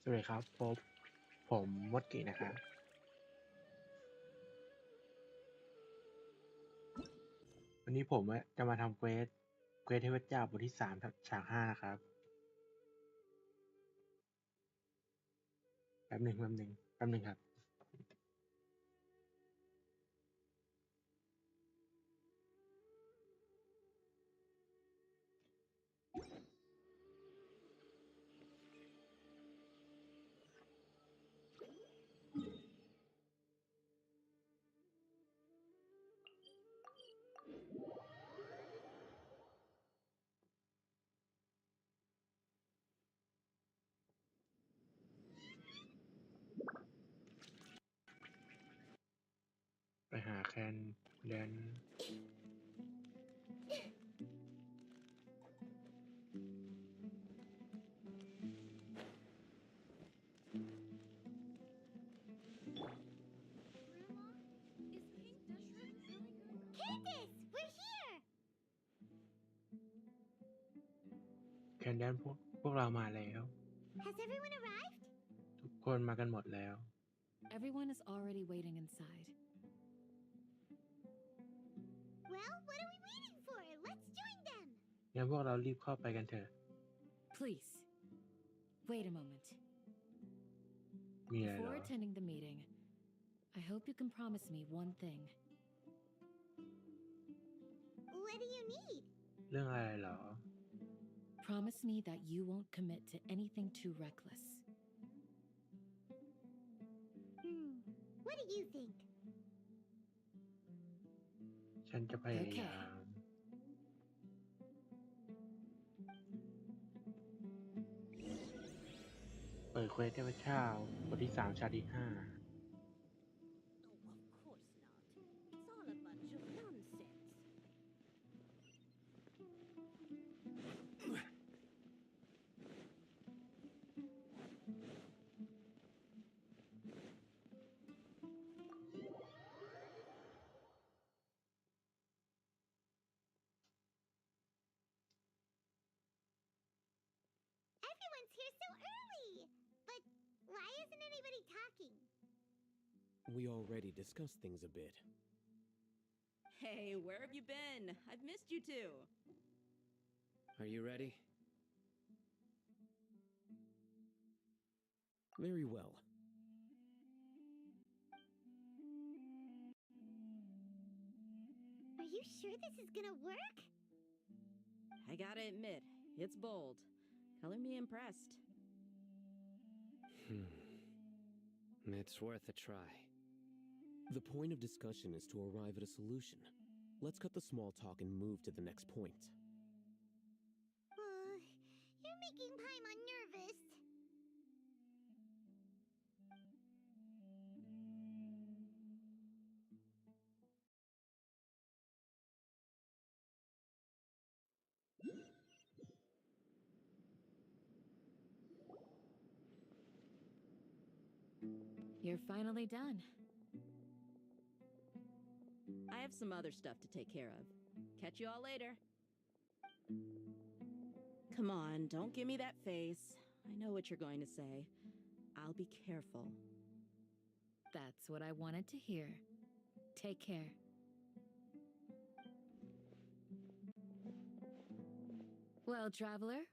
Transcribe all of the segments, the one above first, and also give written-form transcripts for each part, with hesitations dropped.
สวัสดีครับผมมดกินะครับวันนี้ผมจะมาทำเควสเทพเจ้าบทที่3ฉาก5นะครับแป๊บหนึ่งครับไปหาแคนแดนพวกเรามาแล้ว Has everyone arrived? ทุกคนมากันหมดแล้ว Everyone is already waiting inside. Well, what are we waiting for? Let's join them. งั้นพวกเรารีบเข้าไปกันเถอะ Please, wait a moment. มีอะไรเหร Before อ attending the meeting, I hope you can promise me one thing. What do you need? เรื่องอะไรเหรอ Promise me that you won't commit to anything too reckless. What do you think? ฉันจะพยายามเปิดเควสเทพเจ้าบทที่3ฉากที่5 Oh, of course not. It's all a bunch of nonsense. Everyone's here so early! But why isn't anybody talking? We already discussed things a bit. Hey, where have you been? I've missed you too. Are you ready? Very well. Are you sure this is gonna work? I gotta admit, it's bold. Color me impressed. It's worth a try. The point of discussion is to arrive at a solution. Let's cut the small talk and move to the next point. You're making Paimon nervous. You're finally done. I have some other stuff to take care of. Catch you all later. Come on, don't give me that face. I know what you're going to say. I'll be careful. That's what I wanted to hear. Take care. Well, traveler,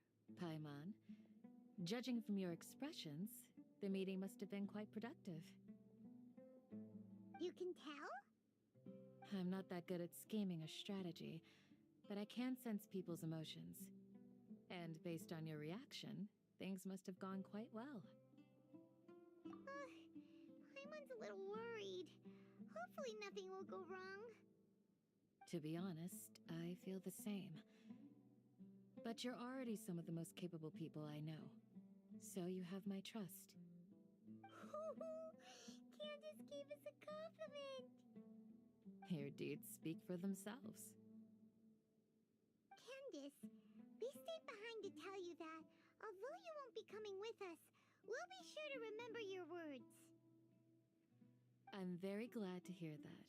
Paimon, judging from your expressions, the meeting must have been quite productive. You can tell? I'm not that good at scheming or strategy, but I can sense people's emotions. And based on your reaction, things must have gone quite well. Paimon's a little worried. Hopefully nothing will go wrong. To be honest, I feel the same. But you're already some of the most capable people I know. So you have my trust. Candace gave us a compliment. Your deeds speak for themselves. Candace, we stayed behind to tell you that, although you won't be coming with us, we'll be sure to remember your words. I'm very glad to hear that.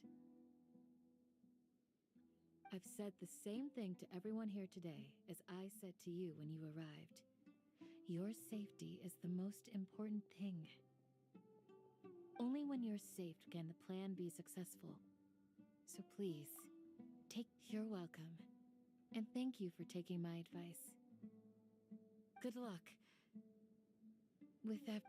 I've said the same thing to everyone here today as I said to you when you arrived. Your safety is the most important thing. Only when you're safe can the plan be successful. So please, you're welcome. And thank you for taking my advice. Good luck. With that.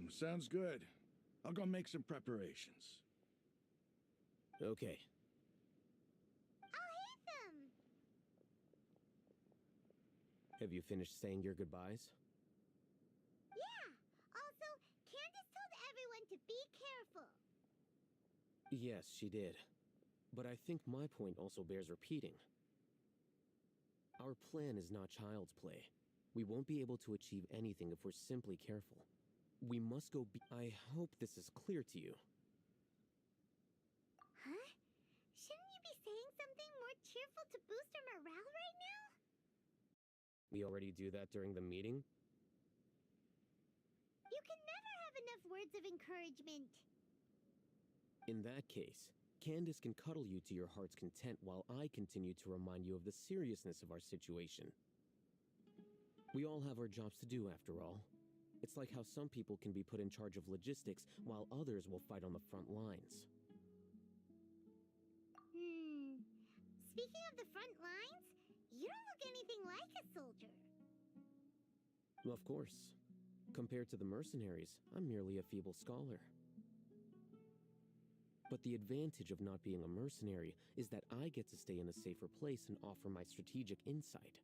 Sounds good. I'll go make some preparations. Okay. I'll hit them! Have you finished saying your goodbyes? Yeah! Also, Candace told everyone to be careful. Yes, she did. But I think my point also bears repeating. Our plan is not child's play. We won't be able to achieve anything if we're simply careful. We must go I hope this is clear to you. Huh? Shouldn't you be saying something more cheerful to boost our morale right now? We already do that during the meeting? You can never have enough words of encouragement. In that case, Candace can cuddle you to your heart's content while I continue to remind you of the seriousness of our situation. We all have our jobs to do, after all. It's like how some people can be put in charge of logistics while others will fight on the front lines. Speaking of the front lines, you don't look anything like a soldier. Of course. Compared to the mercenaries, I'm merely a feeble scholar. But the advantage of not being a mercenary is that I get to stay in a safer place and offer my strategic insight.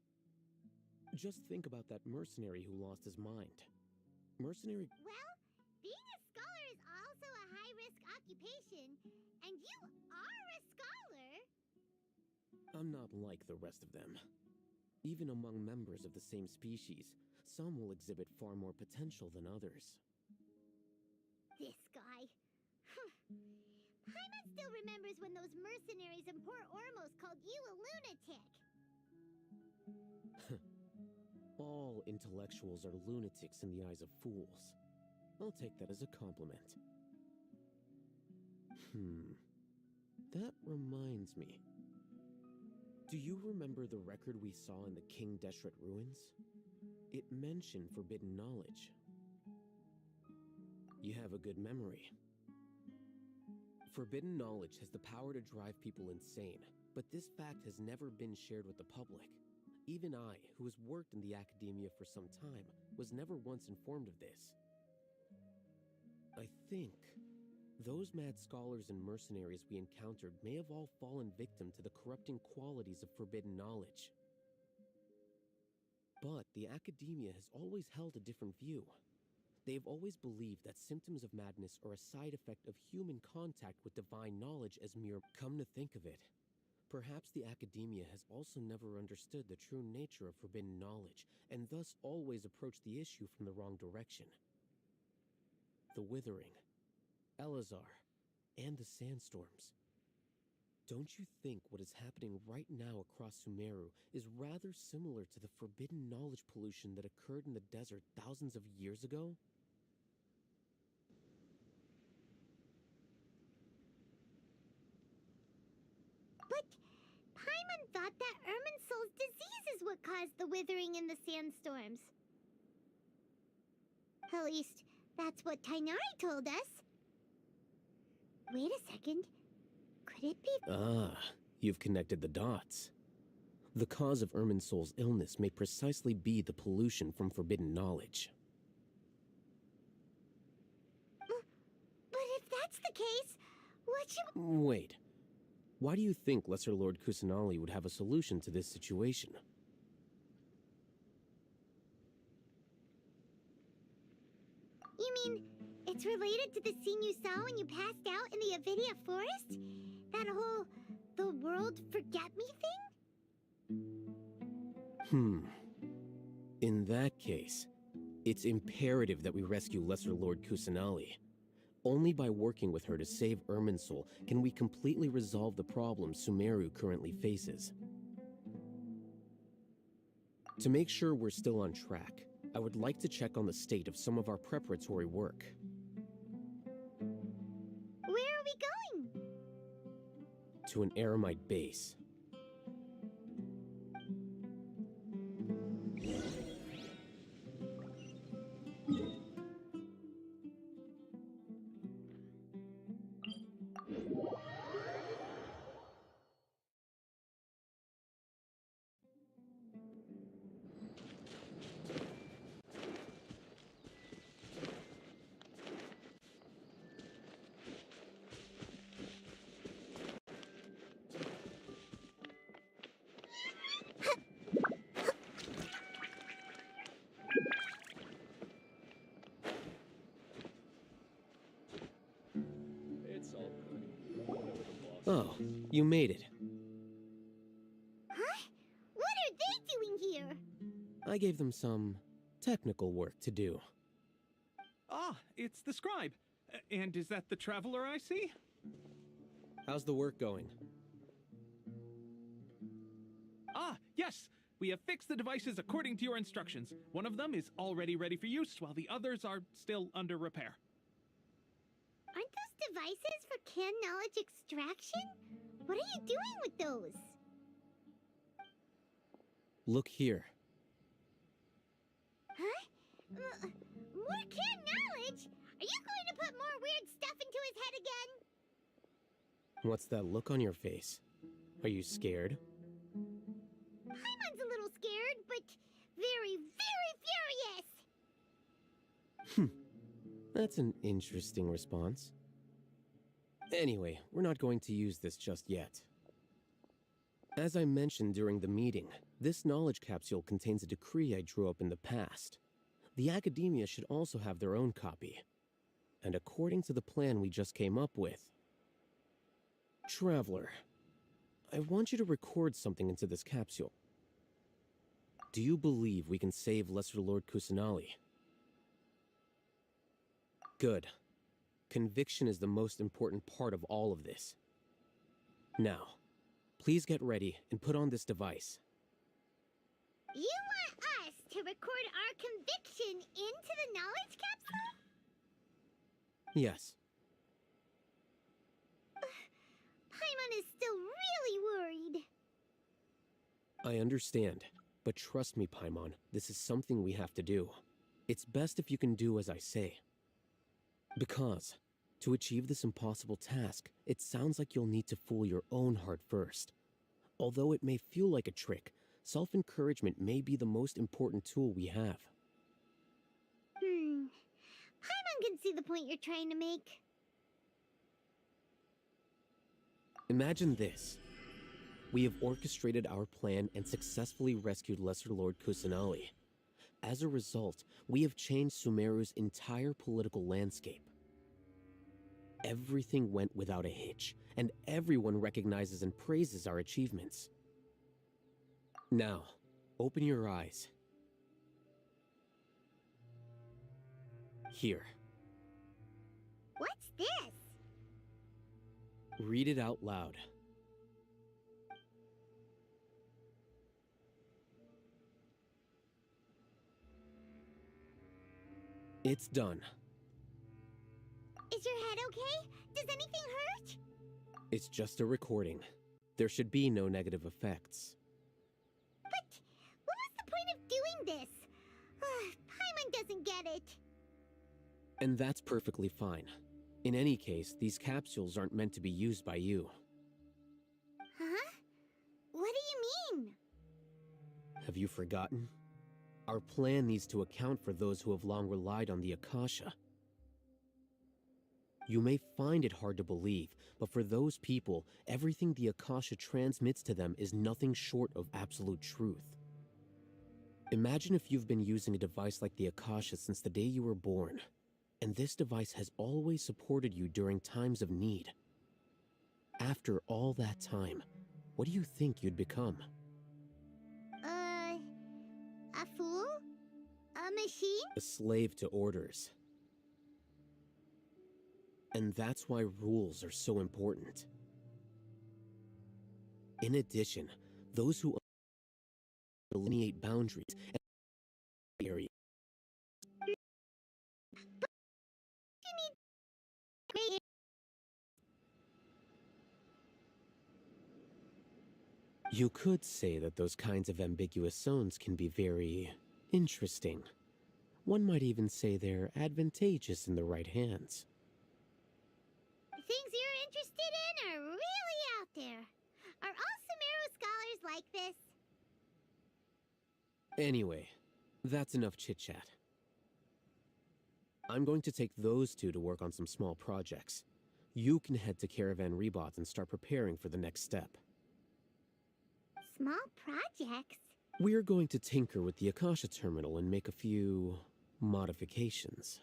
Just think about that mercenary who lost his mind. Mercenary... Well, being a scholar is also a high-risk occupation, and you are a scholar! I'm not like the rest of them. Even among members of the same species, some will exhibit far more potential than others. This guy. Paimon still remembers when those mercenaries in Port Ormos called you a lunatic. All intellectuals are lunatics in the eyes of fools. I'll take that as a compliment. That reminds me. Do you remember the record we saw in the King Deshret ruins? It mentioned forbidden knowledge. You have a good memory. Forbidden knowledge has the power to drive people insane, but this fact has never been shared with the public. Even I, who has worked in the academia for some time, was never once informed of this. I think those mad scholars and mercenaries we encountered may have all fallen victim to the corrupting qualities of forbidden knowledge. But the academia has always held a different view. They've always believed that symptoms of madness are a side effect of human contact with divine knowledge as mere... Come to think of it, perhaps the academia has also never understood the true nature of forbidden knowledge, and thus always approached the issue from the wrong direction. The Withering, Elazar, and the sandstorms. Don't you think what is happening right now across Sumeru is rather similar to the forbidden knowledge pollution that occurred in the desert thousands of years ago? But Paimon thought that Irminsul's disease is what caused the withering in the sandstorms. At least, that's what Tainari told us. Wait a second. Could it be... Ah, you've connected the dots. The cause of Irminsul's illness may precisely be the pollution from forbidden knowledge. But if that's the case, what should... Wait. Why do you think Lesser Lord Kusanali would have a solution to this situation? You mean, it's related to the scene you saw when you passed out in the Avidia forest? That whole... the world forget me thing? In that case, it's imperative that we rescue Lesser Lord Kusanali. Only by working with her to save Irminsul can we completely resolve the problems Sumeru currently faces. To make sure we're still on track, I would like to check on the state of some of our preparatory work. Where are we going? To an Eremite base. Oh, you made it. Huh? What are they doing here? I gave them some technical work to do. Ah, it's the scribe. And is that the traveler I see? How's the work going? Ah, yes! We have fixed the devices according to your instructions. One of them is already ready for use, while the others are still under repair. Aren't those devices for can knowledge extraction? What are you doing with those? Look here. Huh? More can knowledge? Are you going to put more weird stuff into his head again? What's that look on your face? Are you scared? Paimon's a little scared, but very, very furious! That's an interesting response. Anyway, we're not going to use this just yet. As I mentioned during the meeting, this knowledge capsule contains a decree I drew up in the past. The academia should also have their own copy. And according to the plan we just came up with... Traveler, I want you to record something into this capsule. Do you believe we can save Lesser Lord Kusanali? Good. Conviction is the most important part of all of this. Now, please get ready and put on this device. You want us to record our conviction into the knowledge capsule? Yes. Paimon is still really worried. I understand, but trust me, Paimon, this is something we have to do. It's best if you can do as I say. Because, to achieve this impossible task, it sounds like you'll need to fool your own heart first. Although it may feel like a trick, self-encouragement may be the most important tool we have. Paimon can see the point you're trying to make. Imagine this. We have orchestrated our plan and successfully rescued Lesser Lord Kusanali. As a result, we have changed Sumeru's entire political landscape. Everything went without a hitch, and everyone recognizes and praises our achievements. Now, open your eyes. Here. What's this? Read it out loud. It's done. Is your head okay? Does anything hurt? It's just a recording. There should be no negative effects. But what was the point of doing this? Paimon doesn't get it. And that's perfectly fine. In any case, these capsules aren't meant to be used by you. Huh? What do you mean? Have you forgotten? Our plan needs to account for those who have long relied on the Akasha. You may find it hard to believe, but for those people, everything the Akasha transmits to them is nothing short of absolute truth. Imagine if you've been using a device like the Akasha since the day you were born, and this device has always supported you during times of need. After all that time, what do you think you'd become? A fool? A machine? A slave to orders. And that's why rules are so important. In addition, those who delineate boundaries and areas. You could say that those kinds of ambiguous zones can be very interesting. One might even say they're advantageous in the right hands. The things you're interested in are really out there. Are all Sumeru scholars like this? Anyway, that's enough chit-chat. I'm going to take those two to work on some small projects. You can head to Caravan Rebot and start preparing for the next step. Small projects? We're going to tinker with the Akasha terminal and make a few modifications.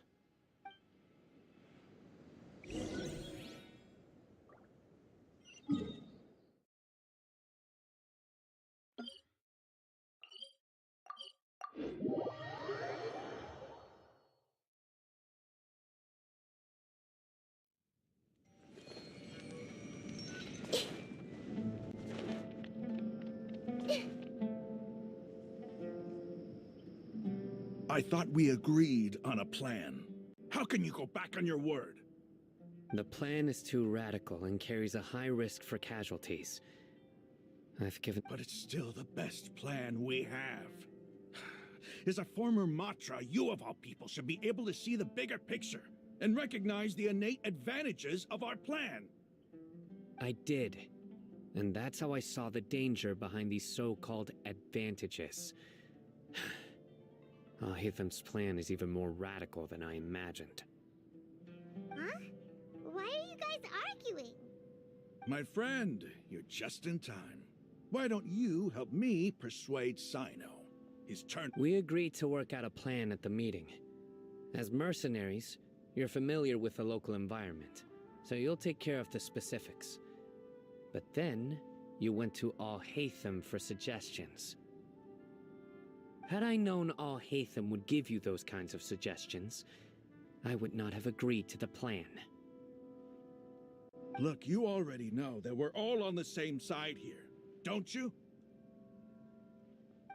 I thought we agreed on a plan. How can you go back on your word? The plan is too radical and carries a high risk for casualties. I've given... But it's still the best plan we have. As a former Matra, you of all people should be able to see the bigger picture and recognize the innate advantages of our plan. I did. And that's how I saw the danger behind these so-called advantages. Al-Hitham's plan is even more radical than I imagined. Huh? Why are you guys arguing? My friend, you're just in time. Why don't you help me persuade Sino? His turn. We agreed to work out a plan at the meeting. As mercenaries, you're familiar with the local environment, so you'll take care of the specifics. But then, you went to Al-Hatham for suggestions. Had I known Al-Hatham would give you those kinds of suggestions, I would not have agreed to the plan. Look, you already know that we're all on the same side here, don't you?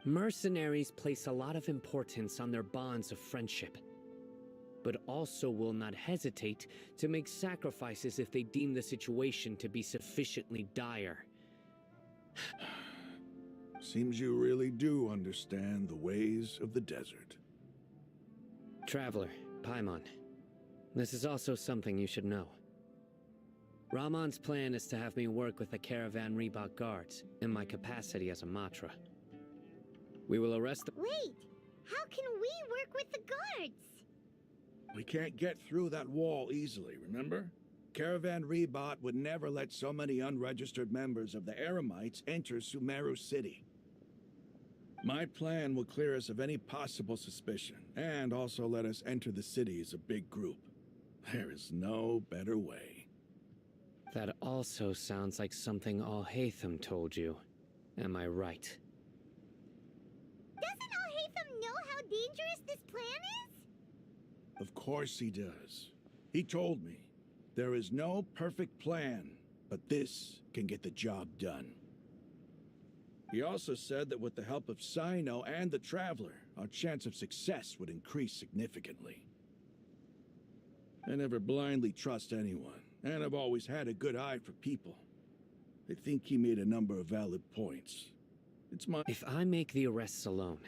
Mercenaries place a lot of importance on their bonds of friendship, but also will not hesitate to make sacrifices if they deem the situation to be sufficiently dire. Seems you really do understand the ways of the desert. Traveler, Paimon, this is also something you should know. Rahman's plan is to have me work with the Caravan Rebot guards in my capacity as a Matra. We will arrest the— Wait! How can we work with the guards? We can't get through that wall easily, remember? Caravan Rebot would never let so many unregistered members of the Eremites enter Sumeru City. My plan will clear us of any possible suspicion, and also let us enter the city as a big group. There is no better way. That also sounds like something Al-Hatham told you. Am I right? Doesn't Al-Hatham know how dangerous this plan is? Of course he does. He told me, there is no perfect plan, but this can get the job done. He also said that with the help of Sino and the Traveler, our chance of success would increase significantly. I never blindly trust anyone, and I've always had a good eye for people. I think he made a number of valid points. It's my— If I make the arrests alone,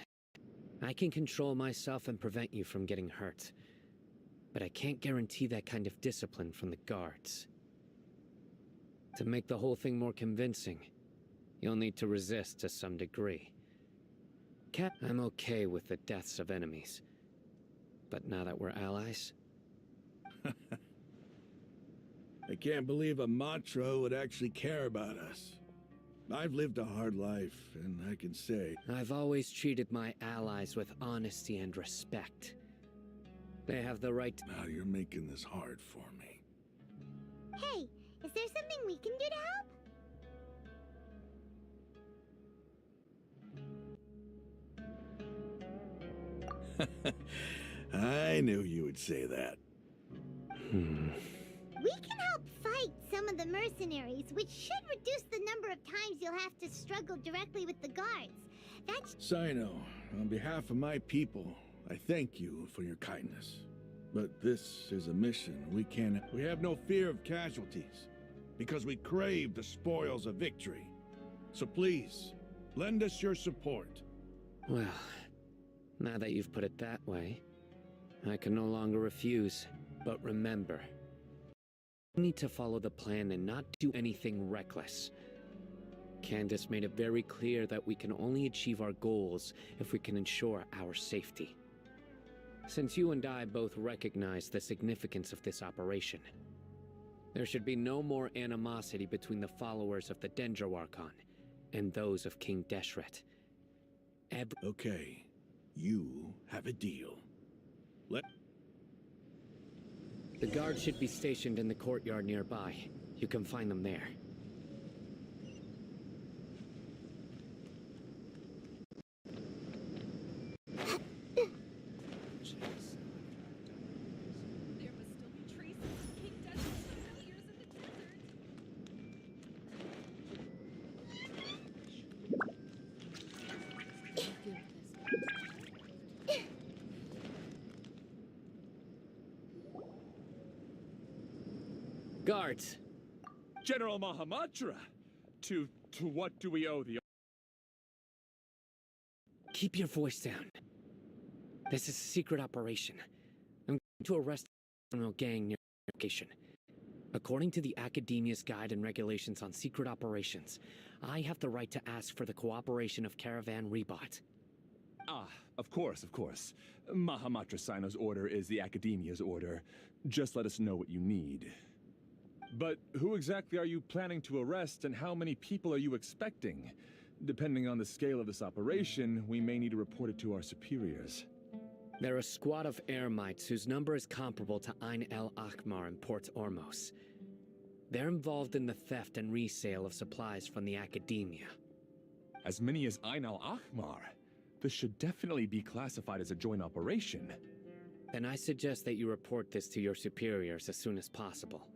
I can control myself and prevent you from getting hurt. But I can't guarantee that kind of discipline from the guards. To make the whole thing more convincing, you'll need to resist to some degree. I'm okay with the deaths of enemies. But now that we're allies... I can't believe a Matra would actually care about us. I've lived a hard life, and I can say... I've always treated my allies with honesty and respect. They have the right to... Now you're making this hard for me. Hey, is there something we can do to help? I knew you would say that. We can help fight some of the mercenaries, which should reduce the number of times you'll have to struggle directly with the guards. That's Sino, on behalf of my people, I thank you for your kindness. But this is a mission we can't... We have no fear of casualties, because we crave the spoils of victory. So please, lend us your support. Well, now that you've put it that way, I can no longer refuse. But remember, you need to follow the plan and not do anything reckless. Candace made it very clear that we can only achieve our goals if we can ensure our safety. Since you and I both recognize the significance of this operation, there should be no more animosity between the followers of the Dendroarchon and those of King Deshret. Okay, you have a deal. The guards should be stationed in the courtyard nearby. You can find them there. Guards! General Mahamatra! To what do we owe the... Keep your voice down. This is a secret operation. I'm going to arrest a criminal gang near your location. According to the Academia's Guide and Regulations on Secret Operations, I have the right to ask for the cooperation of Caravan Rebot. Ah, of course, of course. Mahamatra Sino's order is the Academia's order. Just let us know what you need. But who exactly are you planning to arrest, and how many people are you expecting? Depending on the scale of this operation, we may need to report it to our superiors. They're a squad of Eremites whose number is comparable to Ain el Akhmar in Port Ormos. They're involved in the theft and resale of supplies from the Academia. As many as Ain el Akhmar? This should definitely be classified as a joint operation. Then I suggest that you report this to your superiors as soon as possible,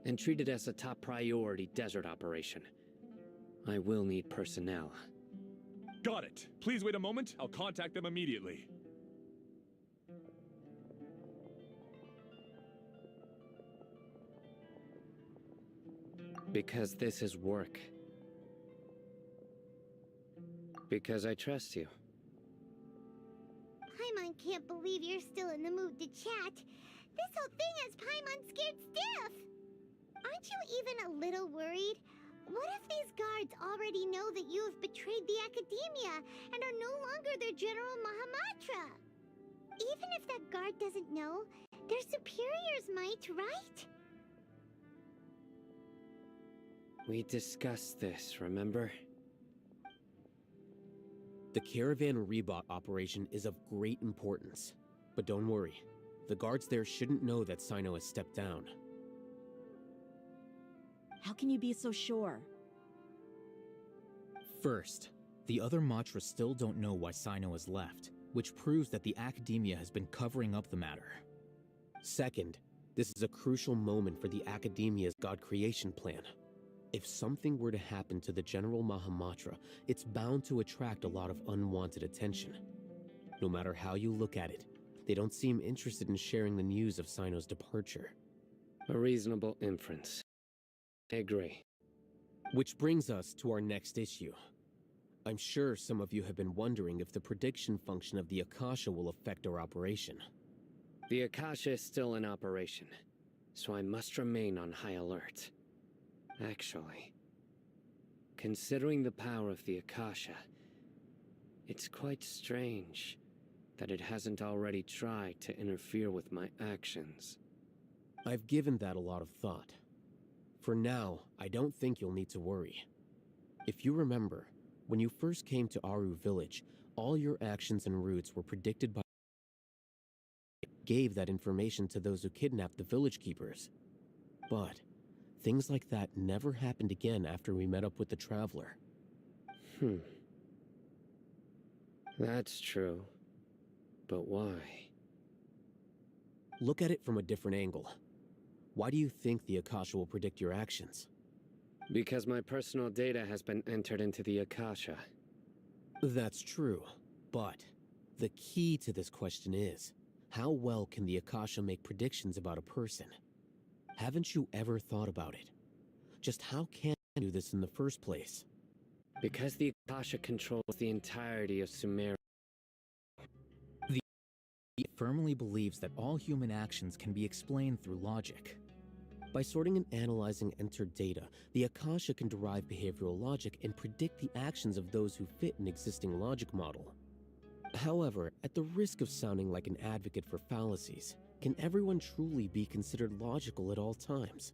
and treat it as a top priority desert operation. I will need personnel. Got it. Please wait a moment. I'll contact them immediately. Because this is work. Because I trust you. Paimon can't believe you're still in the mood to chat. This whole thing has Paimon scared stiff. Aren't you even a little worried? What if these guards already know that you have betrayed the Academia and are no longer their General Mahamatra? Even if that guard doesn't know, their superiors might, right? We discussed this, remember? The Caravan Rebot operation is of great importance. But don't worry, the guards there shouldn't know that Sino has stepped down. How can you be so sure? First, the other Matras still don't know why Sino has left, which proves that the Academia has been covering up the matter. Second, this is a crucial moment for the Academia's God creation plan. If something were to happen to the General Mahamatra, it's bound to attract a lot of unwanted attention. No matter how you look at it, they don't seem interested in sharing the news of Sino's departure. A reasonable inference. I agree. Which brings us to our next issue. I'm sure some of you have been wondering if the prediction function of the Akasha will affect our operation. The Akasha is still in operation, so I must remain on high alert. Actually, considering the power of the Akasha, it's quite strange that it hasn't already tried to interfere with my actions. I've given that a lot of thought. For now, I don't think you'll need to worry. If you remember, when you first came to Aru Village, all your actions and routes were predicted by... gave that information to those who kidnapped the village keepers. But things like that never happened again after we met up with the Traveler. That's true. But why? Look at it from a different angle. Why do you think the Akasha will predict your actions? Because my personal data has been entered into the Akasha. That's true, but the key to this question is, how well can the Akasha make predictions about a person? Haven't you ever thought about it? Just how can it do this in the first place? Because the Akasha controls the entirety of Sumeria. It firmly believes that all human actions can be explained through logic. By sorting and analyzing entered data, the Akasha can derive behavioral logic and predict the actions of those who fit an existing logic model. However, at the risk of sounding like an advocate for fallacies, can everyone truly be considered logical at all times?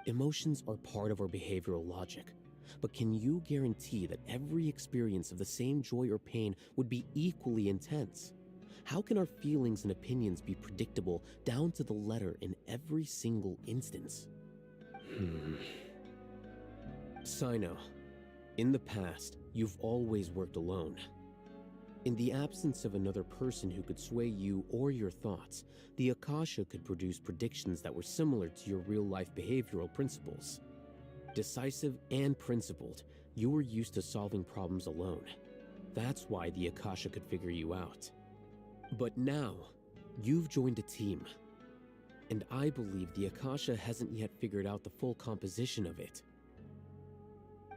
Emotions are part of our behavioral logic, but can you guarantee that every experience of the same joy or pain would be equally intense? How can our feelings and opinions be predictable down to the letter in every single instance? Sino, in the past, you've always worked alone. In the absence of another person who could sway you or your thoughts, the Akasha could produce predictions that were similar to your real-life behavioral principles. Decisive and principled, you were used to solving problems alone. That's why the Akasha could figure you out. But now, you've joined a team. And I believe the Akasha hasn't yet figured out the full composition of it.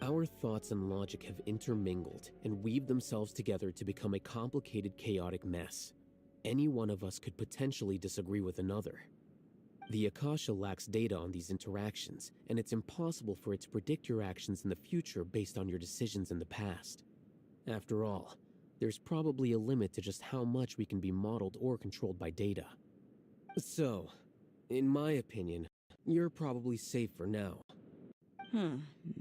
Our thoughts and logic have intermingled and weaved themselves together to become a complicated, chaotic mess. Any one of us could potentially disagree with another. The Akasha lacks data on these interactions, and it's impossible for it to predict your actions in the future based on your decisions in the past. After all, there's probably a limit to just how much we can be modeled or controlled by data. So, in my opinion, you're probably safe for now.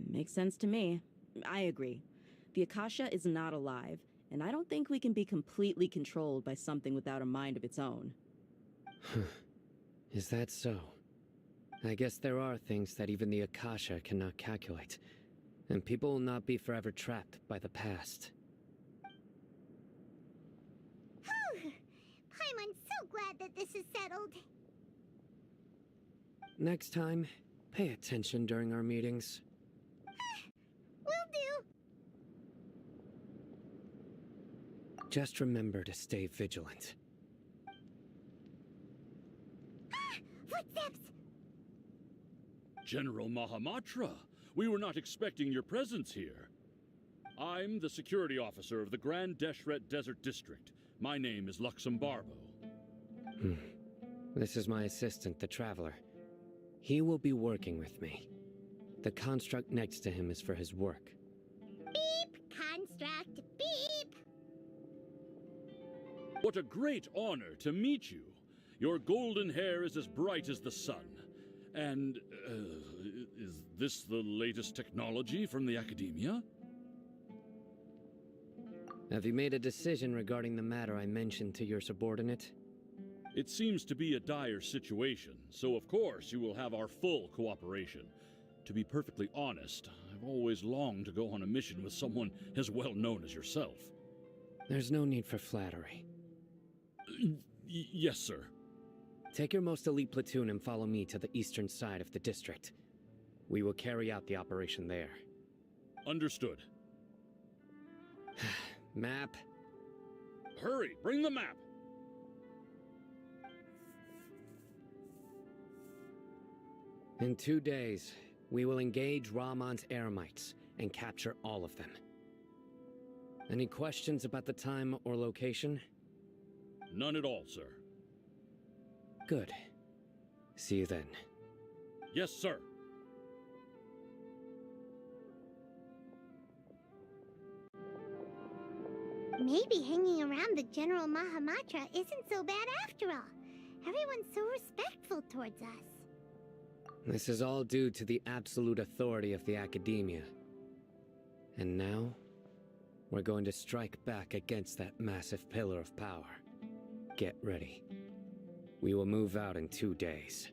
Makes sense to me. I agree. The Akasha is not alive, and I don't think we can be completely controlled by something without a mind of its own. Is that so? I guess there are things that even the Akasha cannot calculate, and people will not be forever trapped by the past. Paimon's so glad that this is settled. Next time, pay attention during our meetings. Will do. Just remember to stay vigilant. Footsteps! General Mahamatra, we were not expecting your presence here. I'm the security officer of the Grand Deshret Desert District. My name is Luxembarbo. This is my assistant, the Traveler. He will be working with me. The construct next to him is for his work. Beep! Construct, beep! What a great honor to meet you. Your golden hair is as bright as the sun. And, is this the latest technology from the Academia? Have you made a decision regarding the matter I mentioned to your subordinate? It seems to be a dire situation, so of course you will have our full cooperation. To be perfectly honest, I've always longed to go on a mission with someone as well known as yourself. There's no need for flattery. Yes, sir. Take your most elite platoon and follow me to the eastern side of the district. We will carry out the operation there. Understood. Map. Hurry, bring the map! In 2 days, we will engage Rahman's Eremites and capture all of them. Any questions about the time or location? None at all, sir. Good. See you then. Yes, sir. Maybe hanging around the General Mahamatra isn't so bad after all. Everyone's so respectful towards us. This is all due to the absolute authority of the Academia. And now, we're going to strike back against that massive pillar of power. Get ready. We will move out in 2 days.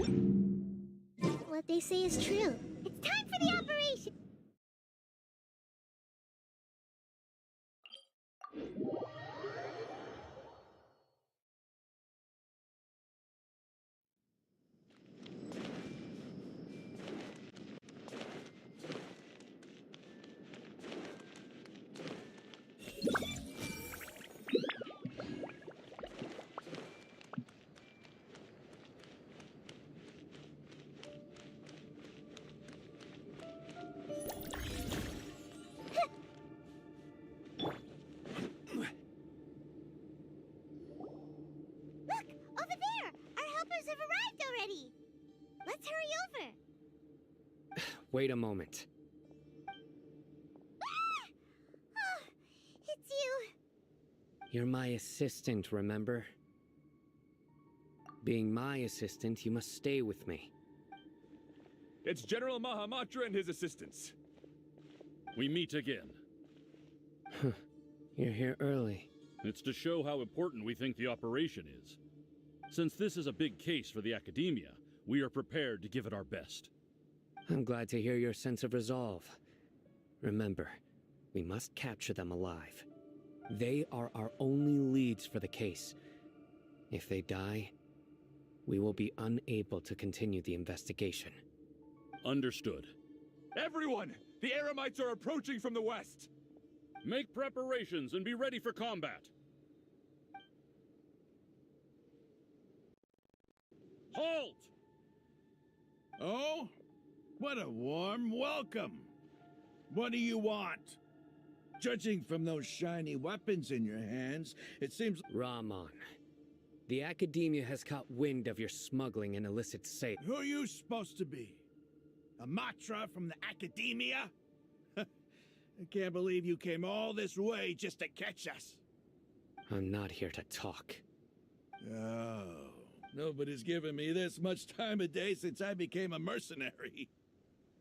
What they say is true. It's time for the operation! Have arrived already. Let's hurry over. Wait a moment. Ah! Oh, it's you. You're my assistant, remember? Being my assistant, you must stay with me. It's General Mahamatra and his assistants. We meet again. You're here early. It's to show how important we think the operation is. Since this is a big case for the Academia, we are prepared to give it our best. I'm glad to hear your sense of resolve. Remember, we must capture them alive. They are our only leads for the case. If they die, we will be unable to continue the investigation. Understood. Everyone! The Eremites are approaching from the west! Make preparations and be ready for combat. Halt! Oh? What a warm welcome. What do you want? Judging from those shiny weapons in your hands, it seems... Rahman, the Academia has caught wind of your smuggling and illicit sale. Who are you supposed to be? A Matra from the Academia? I can't believe you came all this way just to catch us. I'm not here to talk. Oh, nobody's given me this much time of day since I became a mercenary.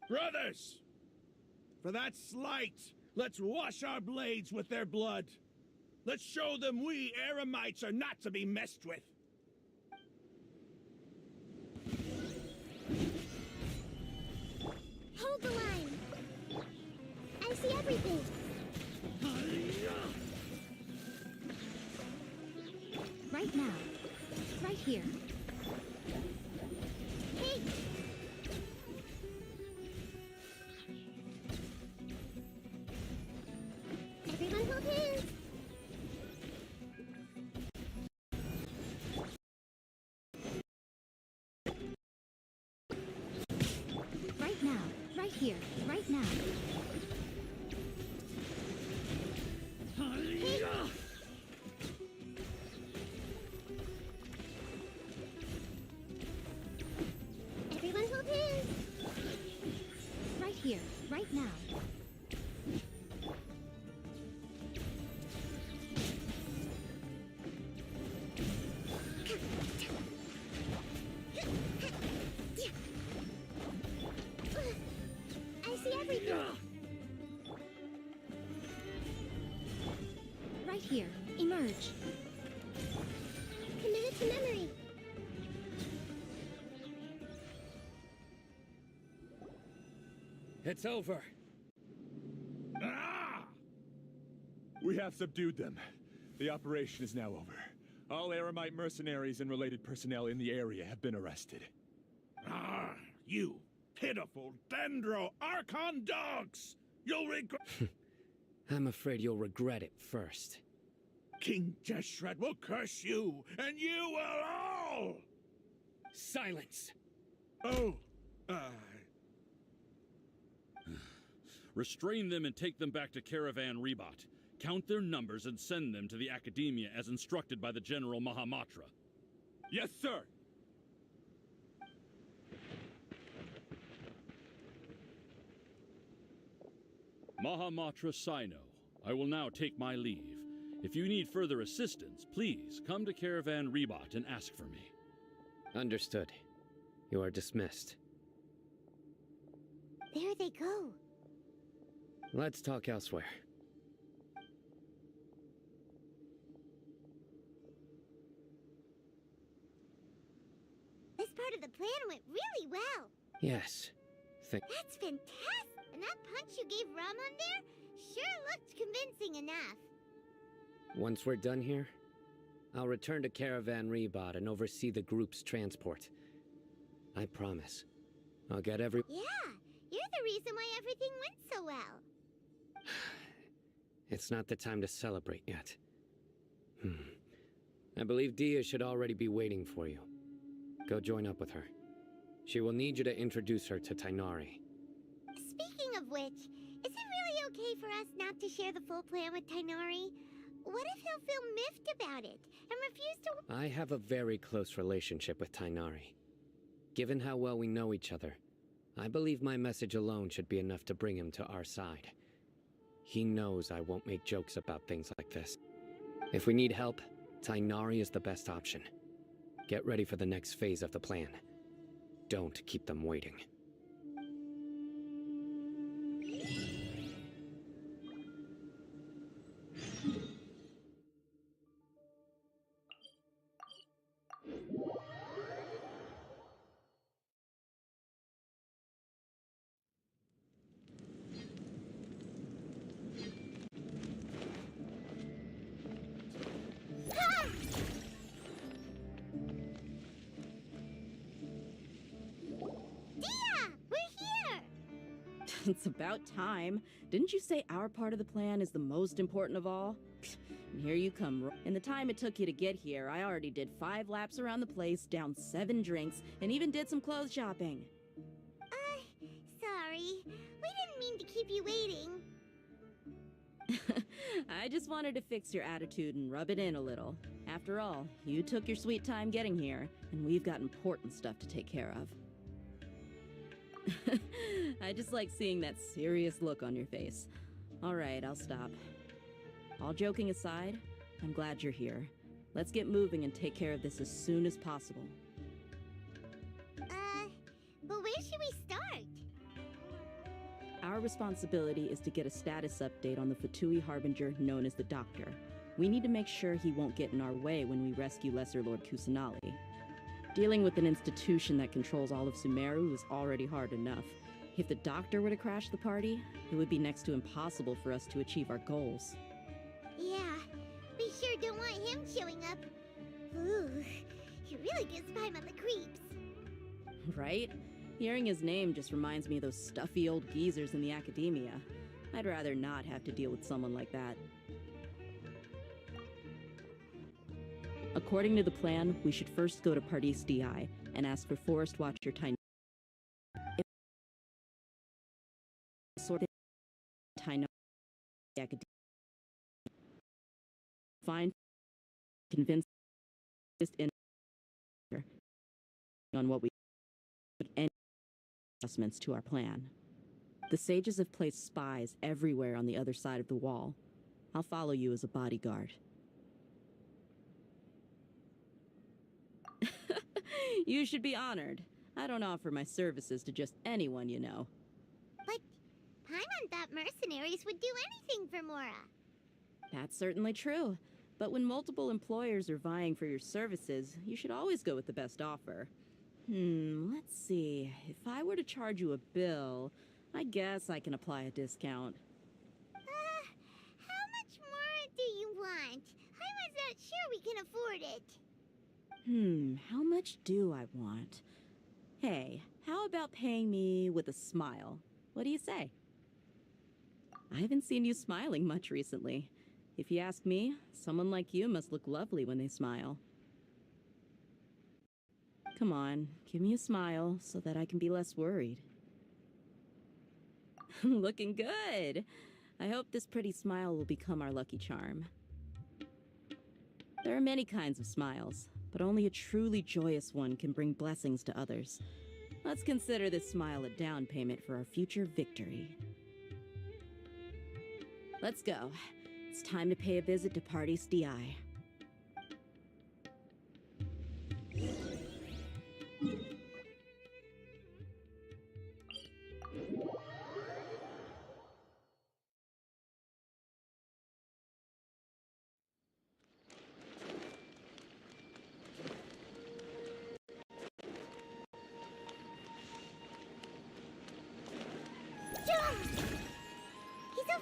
Brothers! For that slight, let's wash our blades with their blood. Let's show them we Eremites are not to be messed with. Hold the line. I see everything. Right now. Right here. Hey! Everyone hold hands. Right now. Right here. Right now. Hey! Everyone hold hands. Right here. Right now. I see everything. Right here. Emerge. Committed to memory. It's over. Ah! We have subdued them. The operation is now over. All Eremite mercenaries and related personnel in the area have been arrested. Ah, you pitiful Dendro Archon dogs! You'll regret... I'm afraid you'll regret it first. King Jeshret will curse you, and you will all! Silence! Oh, Restrain them and take them back to Caravan Rebot. Count their numbers and send them to the Academia as instructed by the General Mahamatra. Yes, sir! Mahamatra Sino, I will now take my leave. If you need further assistance, please come to Caravan Rebot and ask for me. Understood. You are dismissed. There they go. Let's talk elsewhere. This part of the plan went really well. Yes. That's fantastic! And that punch you gave Ramon there sure looked convincing enough. Once we're done here, I'll return to Caravan Rebot and oversee the group's transport. I promise. I'll get every... Yeah, you're the reason why everything went so well. It's not the time to celebrate yet. I believe Dia should already be waiting for you. Go join up with her. She will need you to introduce her to Tainari. Speaking of which, is it really okay for us not to share the full plan with Tainari? What if he'll feel miffed about it and refuse to... I have a very close relationship with Tainari. Given how well we know each other, I believe my message alone should be enough to bring him to our side. He knows I won't make jokes about things like this. If we need help, Tainari is the best option. Get ready for the next phase of the plan. Don't keep them waiting. It's about time. Didn't you say our part of the plan is the most important of all? And here you come. In the time it took you to get here, I already did 5 laps around the place, downed 7 drinks, and even did some clothes shopping. Sorry. We didn't mean to keep you waiting. I just wanted to fix your attitude and rub it in a little. After all, you took your sweet time getting here, and we've got important stuff to take care of. I just like seeing that serious look on your face. Alright, I'll stop. All joking aside, I'm glad you're here. Let's get moving and take care of this as soon as possible. But where should we start? Our responsibility is to get a status update on the Fatui Harbinger known as the Doctor. We need to make sure he won't get in our way when we rescue Lesser Lord Kusanali. Dealing with an institution that controls all of Sumeru is already hard enough. If the Doctor were to crash the party, it would be next to impossible for us to achieve our goals. Yeah, we sure don't want him showing up. Ooh, he really gives Paimon the creeps. Right? Hearing his name just reminds me of those stuffy old geezers in the academia. I'd rather not have to deal with someone like that. According to the plan, we should first go to Pardis DI and ask for Forest Watcher Tainari. Find, convince, in on what we put any adjustments to our plan. The sages have placed spies everywhere on the other side of the wall. I'll follow you as a bodyguard. You should be honored. I don't offer my services to just anyone you know. But Paimon thought mercenaries would do anything for Mora. That's certainly true. But when multiple employers are vying for your services, you should always go with the best offer. Let's see. If I were to charge you a bill, I guess I can apply a discount. How much more do you want? Paimon's not sure we can afford it. How much do I want? Hey, how about paying me with a smile? What do you say? I haven't seen you smiling much recently. If you ask me, someone like you must look lovely when they smile. Come on, give me a smile so that I can be less worried. Looking good! I hope this pretty smile will become our lucky charm. There are many kinds of smiles, but only a truly joyous one can bring blessings to others. Let's consider this smile a down payment for our future victory. Let's go. It's time to pay a visit to Pardis DI.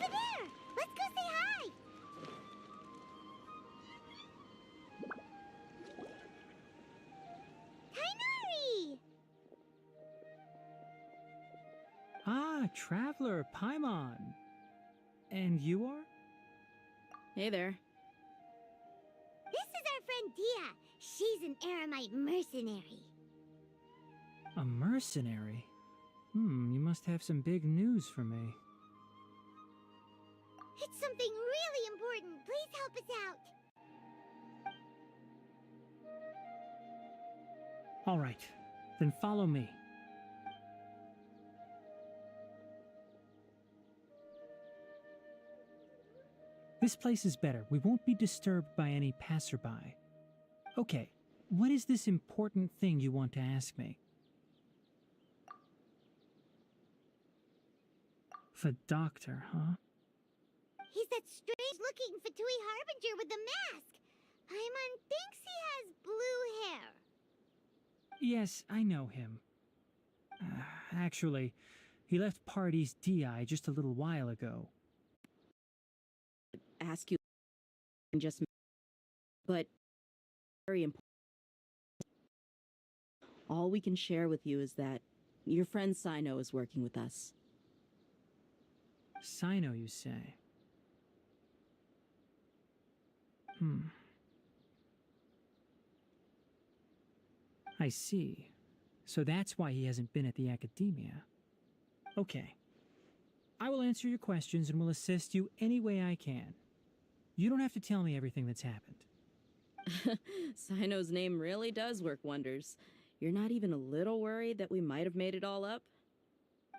over there! Let's go say hi! Kainari! Ah, Traveler Paimon. And you are? Hey there. This is our friend Dia. She's an Aramite mercenary. A mercenary? You must have some big news for me. It's something really important. Please help us out. All right, then follow me. This place is better. We won't be disturbed by any passerby. Okay, what is this important thing you want to ask me? The doctor, huh? He's that strange-looking Fatui Harbinger with the mask. Paimon thinks he has blue hair. Yes, I know him. Actually, he left Party's DI just a little while ago. Ask you just, but very important. All we can share with you is that your friend Sino is working with us. Sino, you say? I see. So that's why he hasn't been at the academia. Okay. I will answer your questions and will assist you any way I can. You don't have to tell me everything that's happened. Sino's name really does work wonders. You're not even a little worried that we might have made it all up?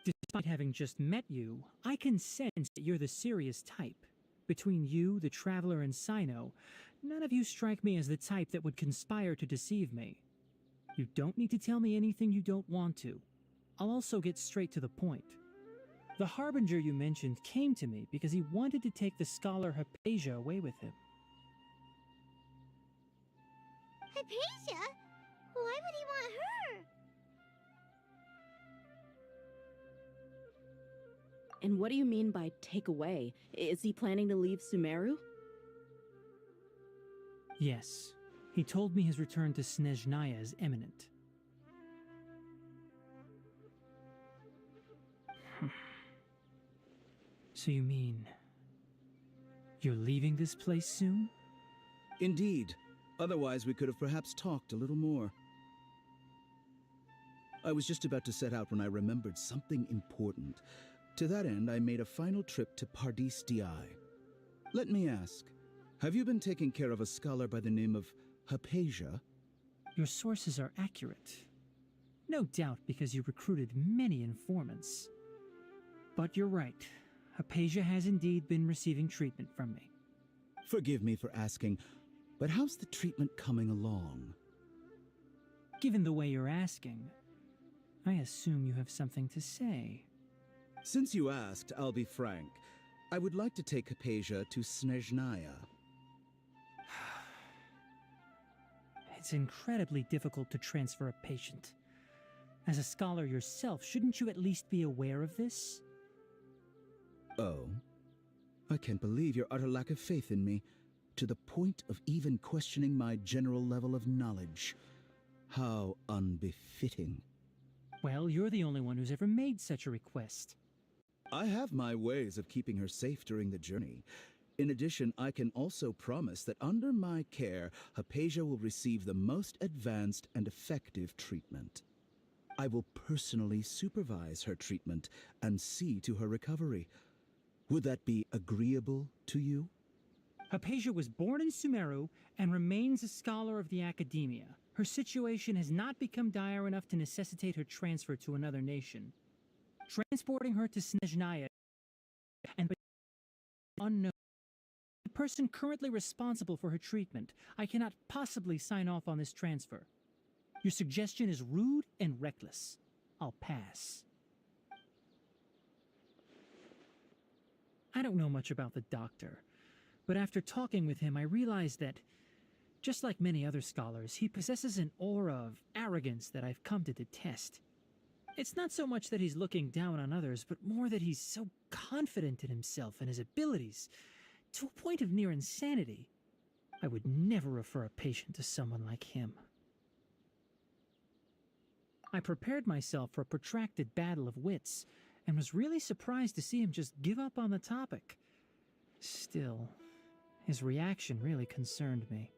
Despite having just met you, I can sense that you're the serious type. Between you, the Traveler, and Sino, none of you strike me as the type that would conspire to deceive me. You don't need to tell me anything you don't want to. I'll also get straight to the point. The Harbinger you mentioned came to me because he wanted to take the scholar Hypatia away with him. Hypatia? Why would he want her? And what do you mean by take away? Is he planning to leave Sumeru? Yes. He told me his return to Snezhnaya is imminent. So you mean... you're leaving this place soon? Indeed. Otherwise, we could have perhaps talked a little more. I was just about to set out when I remembered something important. To that end, I made a final trip to Pardis Di. Let me ask, have you been taking care of a scholar by the name of Hypatia? Your sources are accurate. No doubt because you recruited many informants. But you're right. Hypatia has indeed been receiving treatment from me. Forgive me for asking, but how's the treatment coming along? Given the way you're asking, I assume you have something to say. Since you asked, I'll be frank. I would like to take Hypatia to Snezhnaya. It's incredibly difficult to transfer a patient. As a scholar yourself, shouldn't you at least be aware of this? Oh? I can't believe your utter lack of faith in me, to the point of even questioning my general level of knowledge. How unbefitting. Well, you're the only one who's ever made such a request. I have my ways of keeping her safe during the journey. In addition, I can also promise that under my care, Hypatia will receive the most advanced and effective treatment. I will personally supervise her treatment and see to her recovery. Would that be agreeable to you? Hypatia was born in Sumeru and remains a scholar of the academia. Her situation has not become dire enough to necessitate her transfer to another nation. Transporting her to Snezhnaya and unknown. The person currently responsible for her treatment. I cannot possibly sign off on this transfer. Your suggestion is rude and reckless. I'll pass. I don't know much about the doctor, but after talking with him, I realized that, just like many other scholars, he possesses an aura of arrogance that I've come to detest. It's not so much that he's looking down on others, but more that he's so confident in himself and his abilities, to a point of near insanity. I would never refer a patient to someone like him. I prepared myself for a protracted battle of wits, and was really surprised to see him just give up on the topic. Still, his reaction really concerned me.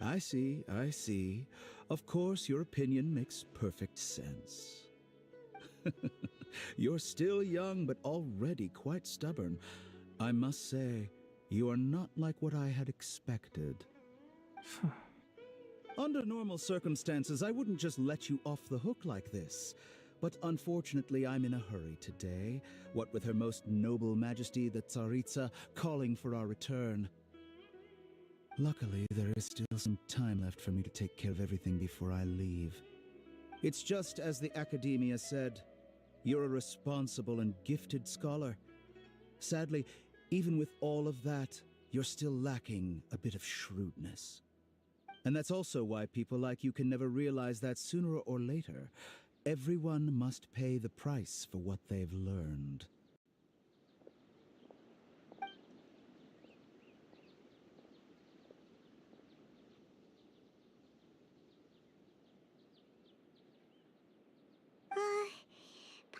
I see, I see. Of course, your opinion makes perfect sense. You're still young, but already quite stubborn. I must say, you are not like what I had expected. Under normal circumstances, I wouldn't just let you off the hook like this. But unfortunately, I'm in a hurry today, what with Her Most Noble Majesty the Tsaritsa calling for our return. Luckily, there is still some time left for me to take care of everything before I leave. It's just as the Academia said, you're a responsible and gifted scholar. Sadly, even with all of that, you're still lacking a bit of shrewdness. And that's also why people like you can never realize that sooner or later, everyone must pay the price for what they've learned.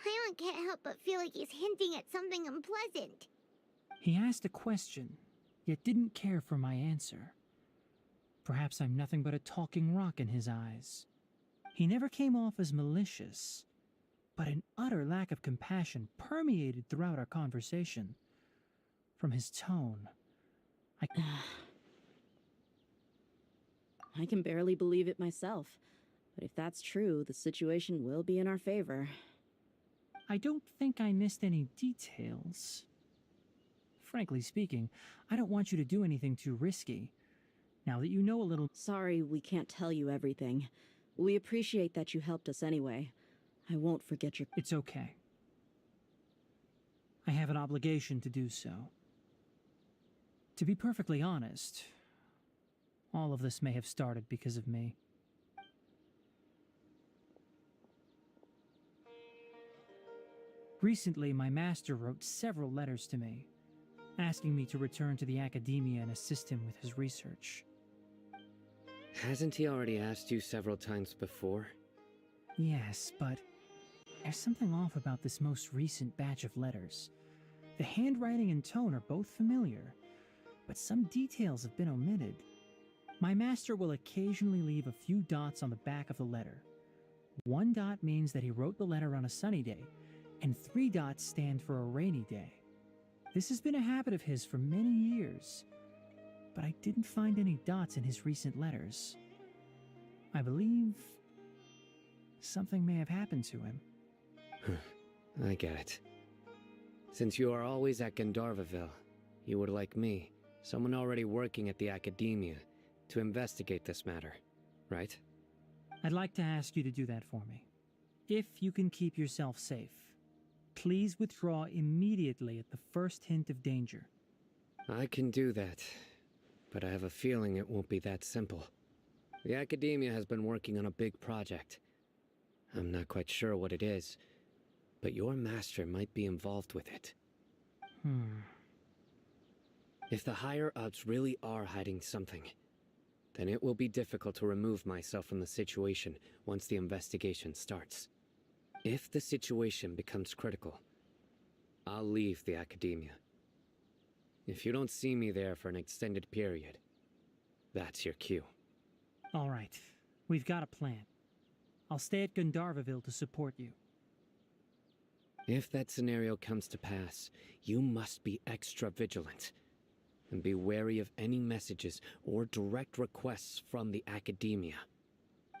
Paimon can't help but feel like he's hinting at something unpleasant. He asked a question, yet didn't care for my answer. Perhaps I'm nothing but a talking rock in his eyes. He never came off as malicious, but an utter lack of compassion permeated throughout our conversation. From his tone, I can barely believe it myself, but if that's true, the situation will be in our favor. I don't think I missed any details. Frankly speaking, I don't want you to do anything too risky. Now that you know a little... Sorry, we can't tell you everything. We appreciate that you helped us anyway. I won't forget your... It's okay. I have an obligation to do so. To be perfectly honest, all of this may have started because of me. Recently, my master wrote several letters to me, asking me to return to the Academia and assist him with his research. Hasn't he already asked you several times before? Yes, but there's something off about this most recent batch of letters. The handwriting and tone are both familiar, but some details have been omitted. My master will occasionally leave a few dots on the back of the letter. One dot means that he wrote the letter on a sunny day, and 3 dots stand for a rainy day. This has been a habit of his for many years, but I didn't find any dots in his recent letters. I believe something may have happened to him. I get it. Since you are always at Gandharvaville, you would like me, someone already working at the Academia, to investigate this matter, right? I'd like to ask you to do that for me. If you can keep yourself safe, please withdraw immediately at the first hint of danger. I can do that, but I have a feeling it won't be that simple. The Academia has been working on a big project. I'm not quite sure what it is, but your master might be involved with it. If the higher-ups really are hiding something, then it will be difficult to remove myself from the situation once the investigation starts. If the situation becomes critical, I'll leave the Academia. If you don't see me there for an extended period, that's your cue. All right, we've got a plan. I'll stay at Gandharvaville to support you. If that scenario comes to pass, you must be extra vigilant. And be wary of any messages or direct requests from the Academia.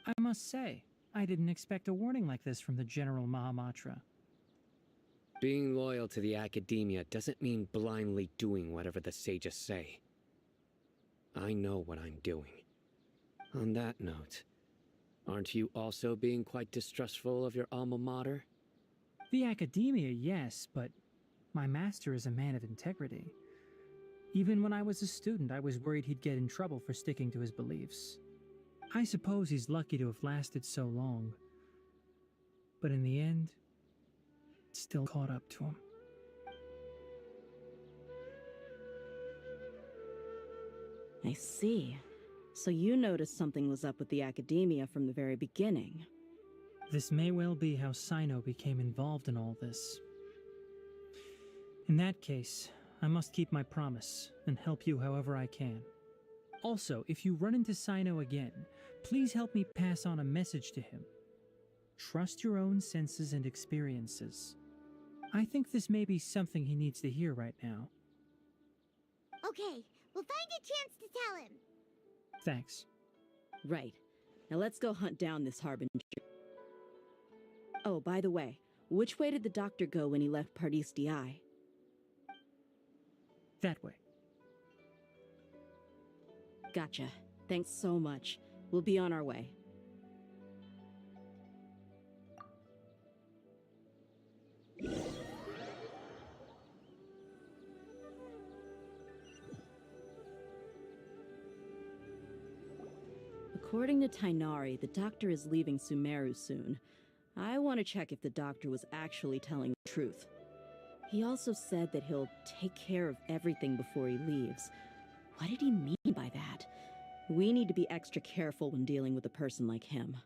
I must say, I didn't expect a warning like this from the General Mahamatra. Being loyal to the Academia doesn't mean blindly doing whatever the sages say. I know what I'm doing. On that note, aren't you also being quite distrustful of your alma mater? The academia, yes, but my master is a man of integrity. Even when I was a student, I was worried he'd get in trouble for sticking to his beliefs. I suppose he's lucky to have lasted so long. But in the end, it still caught up to him. I see. So you noticed something was up with the academia from the very beginning. This may well be how Sino became involved in all this. In that case, I must keep my promise and help you however I can. Also, if you run into Sino again, please help me pass on a message to him. Trust your own senses and experiences. I think this may be something he needs to hear right now. Okay, we'll find a chance to tell him. Thanks. Right. Now let's go hunt down this Harbinger. Oh, by the way, which way did the doctor go when he left Pardis Di? That way. Gotcha. Thanks so much. We'll be on our way. According to Tainari, the doctor is leaving Sumeru soon. I want to check if the doctor was actually telling the truth. He also said that he'll take care of everything before he leaves. What did he mean by that? We need to be extra careful when dealing with a person like him.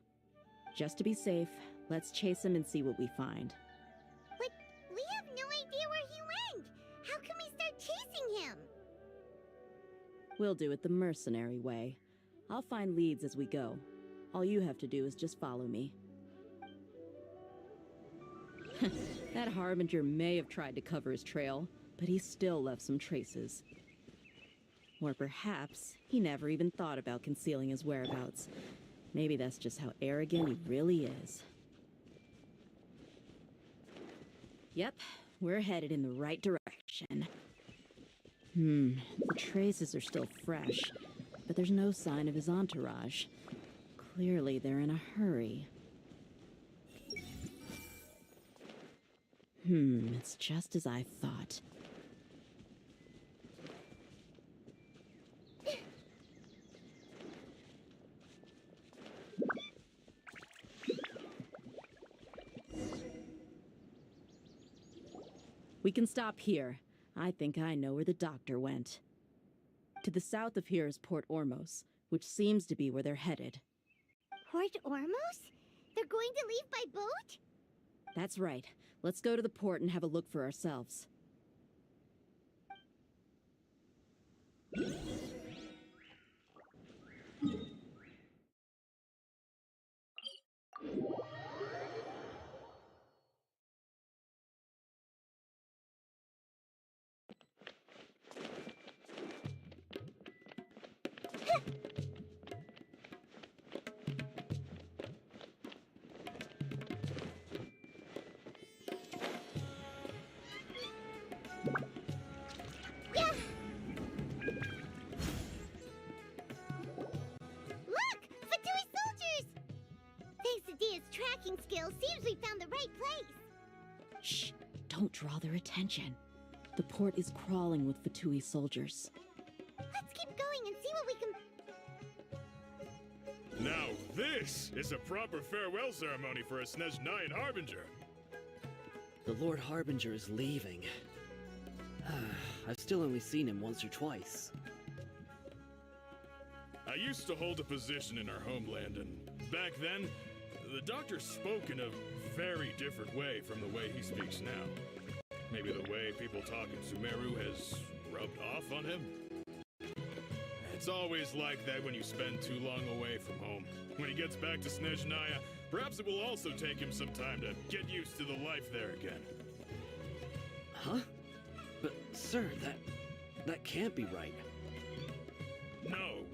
Just to be safe, let's chase him and see what we find. But we have no idea where he went! How can we start chasing him? We'll do it the mercenary way. I'll find leads as we go. All you have to do is just follow me. That Harbinger may have tried to cover his trail, but he still left some traces. Or perhaps he never even thought about concealing his whereabouts. Maybe that's just how arrogant he really is. Yep, we're headed in the right direction. The traces are still fresh, but there's no sign of his entourage. Clearly they're in a hurry. It's just as I thought. We can stop here. I think I know where the doctor went. To the south of here is Port Ormos, which seems to be where they're headed. Port Ormos? They're going to leave by boat? That's right. Let's go to the port and have a look for ourselves. Tracking skills, seems we found the right place. Shh! Don't draw their attention. The port is crawling with Fatui soldiers. Let's keep going and see what we can... Now this is a proper farewell ceremony for a Snezhnayan Harbinger. The Lord Harbinger is leaving. I've still only seen him once or twice. I used to hold a position in our homeland, and back then, the doctor spoke in a very different way from the way he speaks now. Maybe the way people talk in Sumeru has rubbed off on him? It's always like that when you spend too long away from home. When he gets back to Snezhnaya, perhaps it will also take him some time to get used to the life there again. Huh? But, sir, that can't be right.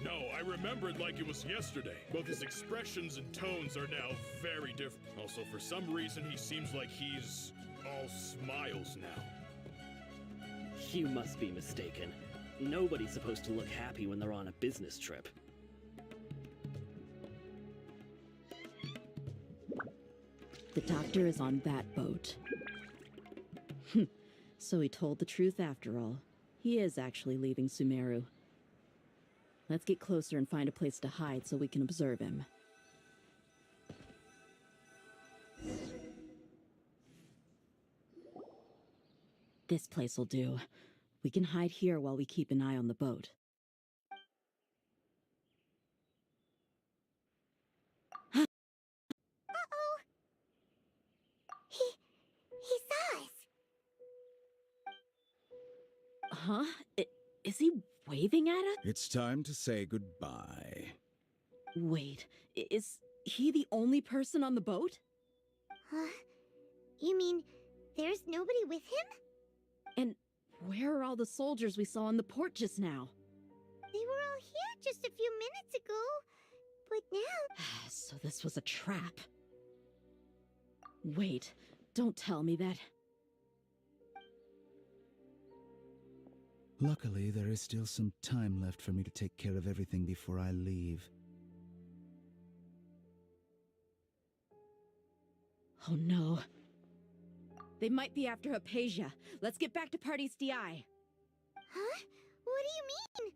No, I remember it like it was yesterday. Both his expressions and tones are now very different. Also, for some reason, he seems like he's all smiles now. You must be mistaken. Nobody's supposed to look happy when they're on a business trip. The doctor is on that boat. So he told the truth after all. He is actually leaving Sumeru. Let's get closer and find a place to hide so we can observe him. This place will do. We can hide here while we keep an eye on the boat. Uh-oh! He saw us! Huh? Is he waving at us? It's time to say goodbye. Wait, is he the only person on the boat? Huh? You mean there's nobody with him? And where are all the soldiers we saw on the port just now? They were all here just a few minutes ago, but now... So this was a trap. Wait, don't tell me that... Luckily, there is still some time left for me to take care of everything before I leave. Oh no. They might be after Hypatia. Let's get back to Party's DI. Huh? What do you mean?